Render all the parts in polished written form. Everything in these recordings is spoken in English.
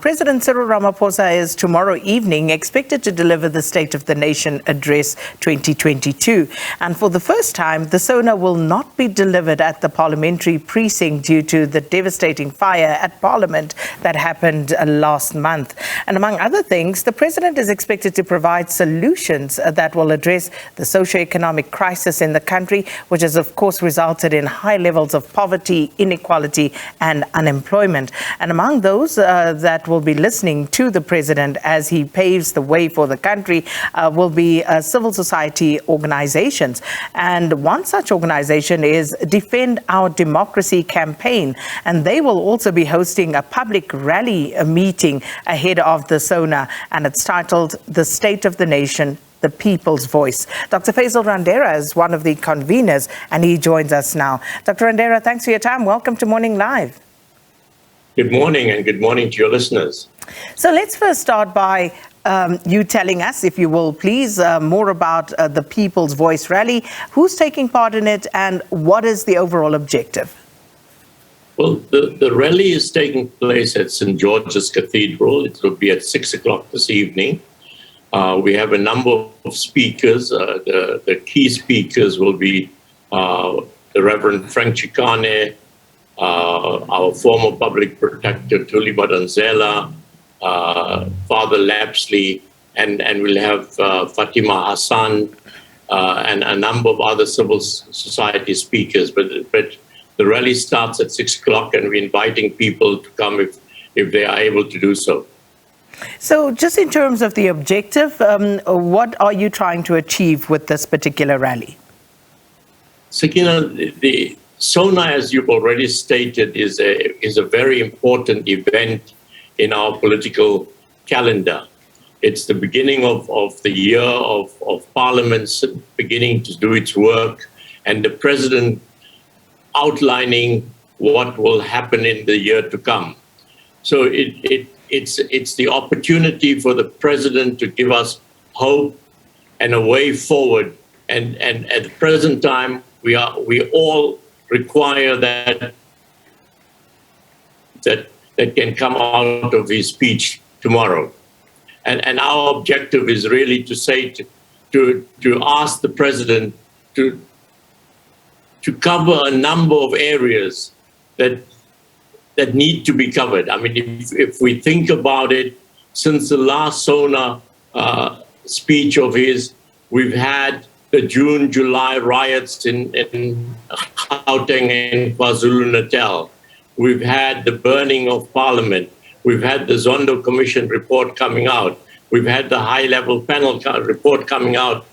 President Cyril Ramaphosa is tomorrow evening expected to deliver the State of the Nation Address 2022. And for the first time, the SONA will not be delivered at the Parliamentary precinct due to the devastating fire at Parliament that happened last month. And among other things, the President is expected to provide solutions that will address the socio-economic crisis in the country, which has, of course, resulted in high levels of poverty, inequality and unemployment. And among those that will be listening to the President as he paves the way for the country will be civil society organizations. And one such organization is Defend Our Democracy campaign. And they will also be hosting a public rally meeting ahead of the SONA. And it's titled The State of the Nation, the People's Voice. Dr. Fazel Randera is one of the conveners, and he joins us now. Dr. Randera, thanks for your time. Welcome to Morning Live. Good morning, and good morning to your listeners. So let's first start by you telling us, if you will, please, more about the People's Voice rally. Who's taking part in it, and what is the overall objective? Well, the rally is taking place at St. George's Cathedral. It will be at 6 o'clock this evening. We have a number of speakers. The key speakers will be the Reverend Frank Chikane, our former public protector, Thuli Madonsela, Father Lapsley, and we'll have Fatima Hassan and a number of other civil society speakers. But the rally starts at 6 o'clock, and we're inviting people to come if they are able to do so. So just in terms of the objective, what are you trying to achieve with this particular rally? Sakina, the SONA, as you've already stated, is a very important event in our political calendar. It's the beginning of the year of Parliament's beginning to do its work, and the President outlining what will happen in the year to come. So it's the opportunity for the President to give us hope and a way forward. And at the present time, we all require that can come out of his speech tomorrow. And our objective is really to say to ask the President to cover a number of areas that need to be covered. I mean, if we think about it, since the last SONA speech of his, we've had the June, July riots in Gauteng and KwaZulu-Natal. We've had the burning of Parliament. We've had the Zondo Commission report coming out. We've had the high-level panel report coming out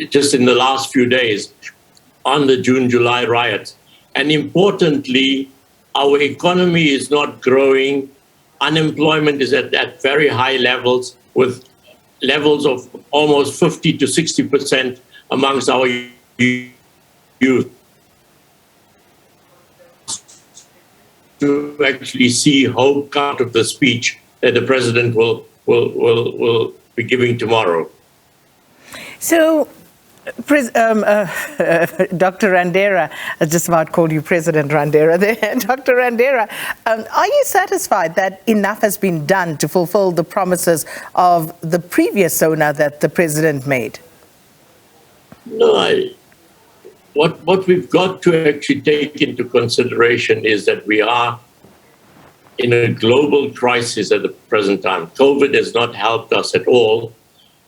just in the last few days on the June, July riots. And importantly, our economy is not growing. Unemployment is at very high levels, with levels of almost 50 to 60% amongst our youth. To actually see hope out of the speech that the President will be giving tomorrow. So, Dr. Randera, I just about called you President Randera there. Dr. Randera, are you satisfied that enough has been done to fulfill the promises of the previous SONA that the President made? No, what we've got to actually take into consideration is that we are in a global crisis at the present time. COVID has not helped us at all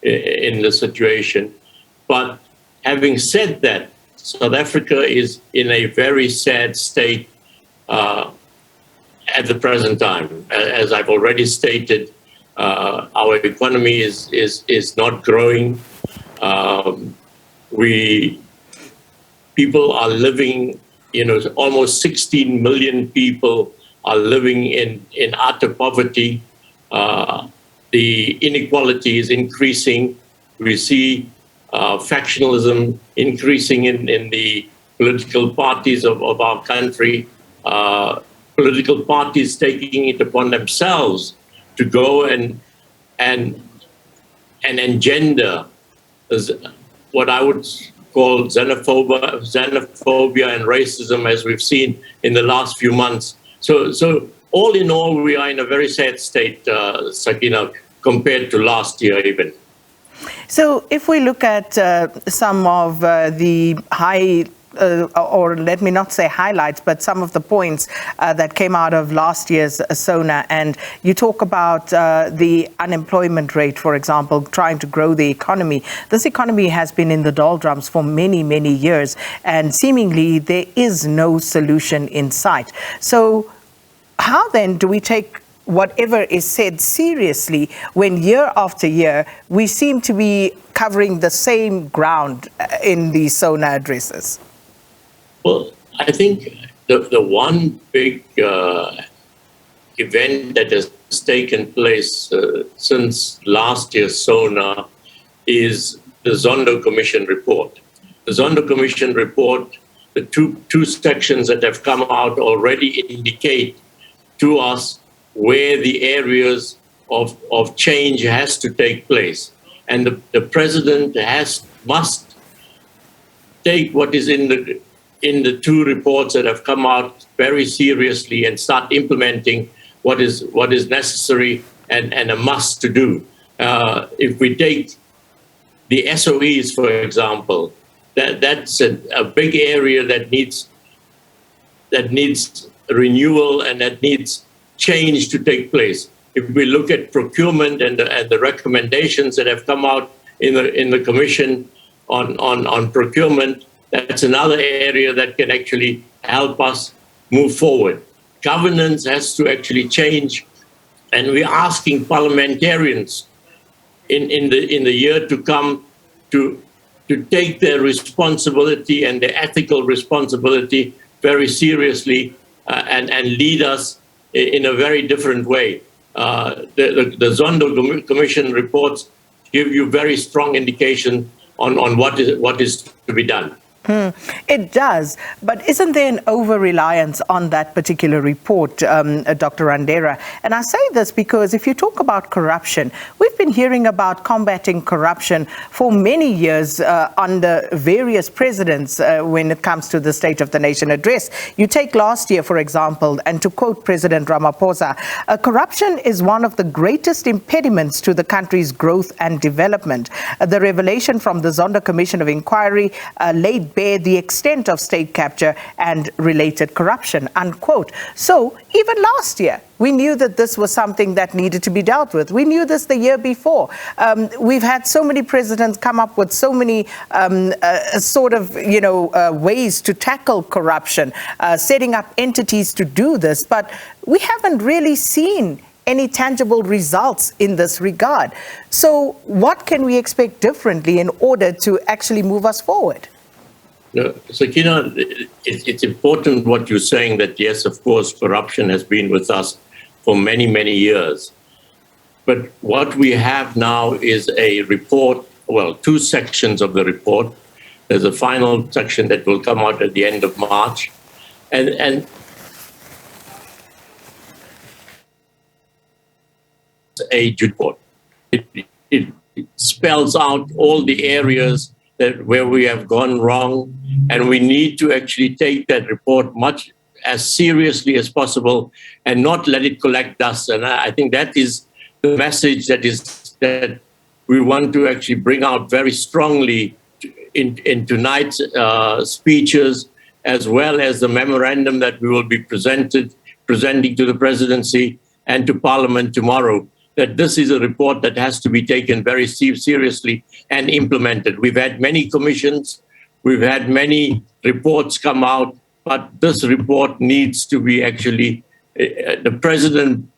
in the situation. But having said that, South Africa is in a very sad state at the present time. As I've already stated, our economy is not growing. People are living, almost 16 million people are living in utter poverty. The inequality is increasing. We see factionalism increasing in the political parties of our country. Political parties taking it upon themselves to go and engender what I would call xenophobia and racism, as we've seen in the last few months. So all in all, we are in a very sad state, Sakina, compared to last year even. So if we look at some of the or let me not say highlights, but some of the points that came out of last year's SONA, and you talk about the unemployment rate, for example, trying to grow the economy. This economy has been in the doldrums for many, many years, and seemingly there is no solution in sight. So how then do we take whatever is said seriously when year after year we seem to be covering the same ground in the SONA addresses? Well, I think the one big event that has taken place since last year's SONA is the Zondo Commission report. The Zondo Commission report, the two sections that have come out already indicate to us where the areas of change has to take place. And the president must take what is in the two reports that have come out very seriously and start implementing what is necessary and a must to do. If we take the SOEs, for example, that's a big area that needs renewal and that needs change to take place. If we look at procurement and the recommendations that have come out in the commission on procurement, that's another area that can actually help us move forward. Governance has to actually change, and we're asking parliamentarians in the year to come to take their responsibility and their ethical responsibility very seriously and lead us in a very different way. The Zondo Commission reports give you very strong indication on what is to be done. It does, but isn't there an over-reliance on that particular report, Dr. Randera? And I say this because if you talk about corruption, we've been hearing about combating corruption for many years under various presidents when it comes to the State of the Nation address. You take last year, for example, and to quote President Ramaphosa, corruption is one of the greatest impediments to the country's growth and development. The revelation from the Zondo Commission of Inquiry laid bare the extent of state capture and related corruption, unquote. So even last year, we knew that this was something that needed to be dealt with. We knew this the year before. We've had so many presidents come up with so many ways to tackle corruption, setting up entities to do this, but we haven't really seen any tangible results in this regard. So what can we expect differently in order to actually move us forward? Sakina, it's important what you're saying, that yes, of course, corruption has been with us for many, many years. But what we have now is a report, well, two sections of the report. There's a final section that will come out at the end of March. And a report. It spells out all the areas where we have gone wrong, and we need to actually take that report much as seriously as possible and not let it collect dust. And I think that is the message that we want to actually bring out very strongly in tonight's speeches, as well as the memorandum that we will be presenting to the presidency and to Parliament tomorrow, that this is a report that has to be taken very seriously and implemented. We've had many commissions, we've had many reports come out, but this report needs to be actually, the president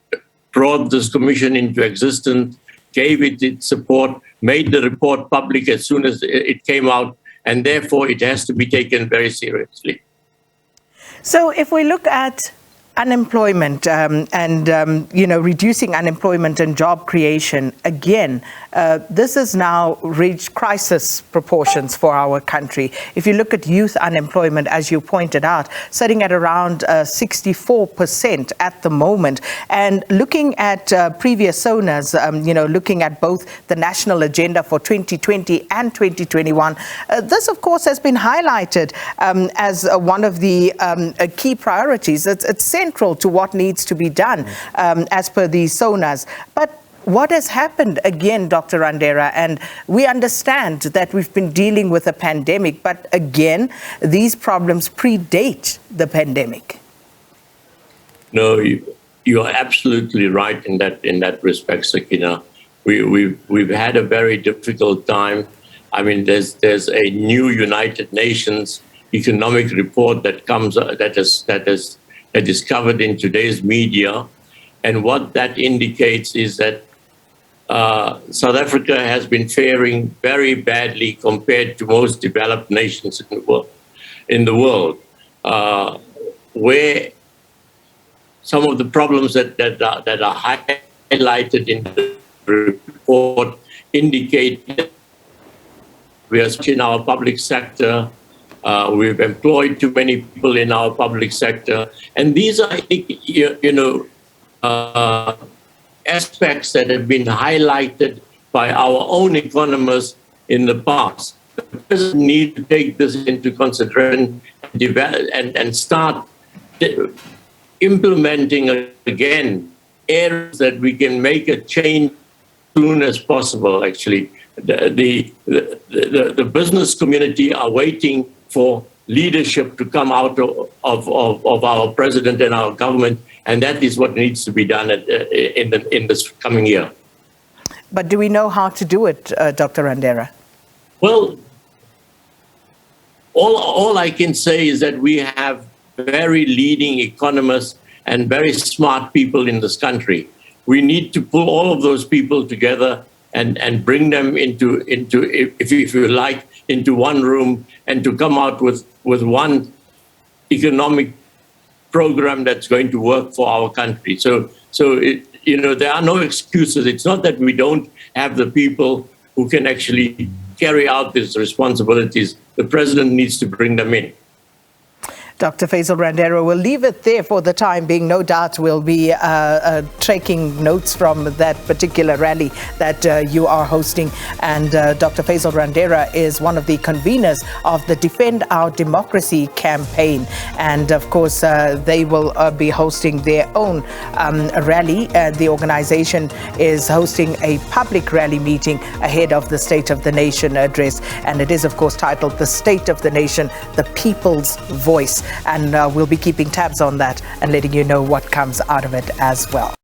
brought this commission into existence, gave it its support, made the report public as soon as it came out, and therefore it has to be taken very seriously. So if we look at unemployment reducing unemployment and job creation, again, this has now reached crisis proportions for our country. If you look at youth unemployment, as you pointed out, sitting at around 64% at the moment, and looking at previous SONAs, looking at both the national agenda for 2020 and 2021, this, of course, has been highlighted as one of the key priorities. It's central central to what needs to be done as per the SONAs. But what has happened again, Dr. Randera, and we understand that we've been dealing with a pandemic, but again, these problems predate the pandemic. No, you are absolutely right in that respect, Sakina. We've had a very difficult time. I mean, there's a new United Nations economic report that comes that is covered in today's media, and what that indicates is that South Africa has been faring very badly compared to most developed nations in the world, where some of the problems that are highlighted in the report indicate that we are in our public sector. We've employed too many people in our public sector, and these are, aspects that have been highlighted by our own economists in the past. The president needs to take this into consideration and start implementing again areas that we can make a change as soon as possible. Actually, the business community are waiting for leadership to come out of our president and our government, and that is what needs to be done in this coming year. But do we know how to do it, Dr. Randera? Well, all I can say is that we have very leading economists and very smart people in this country. We need to pull all of those people together and bring them into if you like, into one room, and to come out with one economic program that's going to work for our country. So there are no excuses. It's not that we don't have the people who can actually carry out these responsibilities. The president needs to bring them in. Dr. Fazel Randera, we'll leave it there for the time being. No doubt we'll be taking notes from that particular rally that you are hosting. And Dr. Fazel Randera is one of the conveners of the Defend Our Democracy campaign. And of course, they will be hosting their own rally. The organization is hosting a public rally meeting ahead of the State of the Nation address. And it is, of course, titled The State of the Nation, the People's Voice. And we'll be keeping tabs on that and letting you know what comes out of it as well.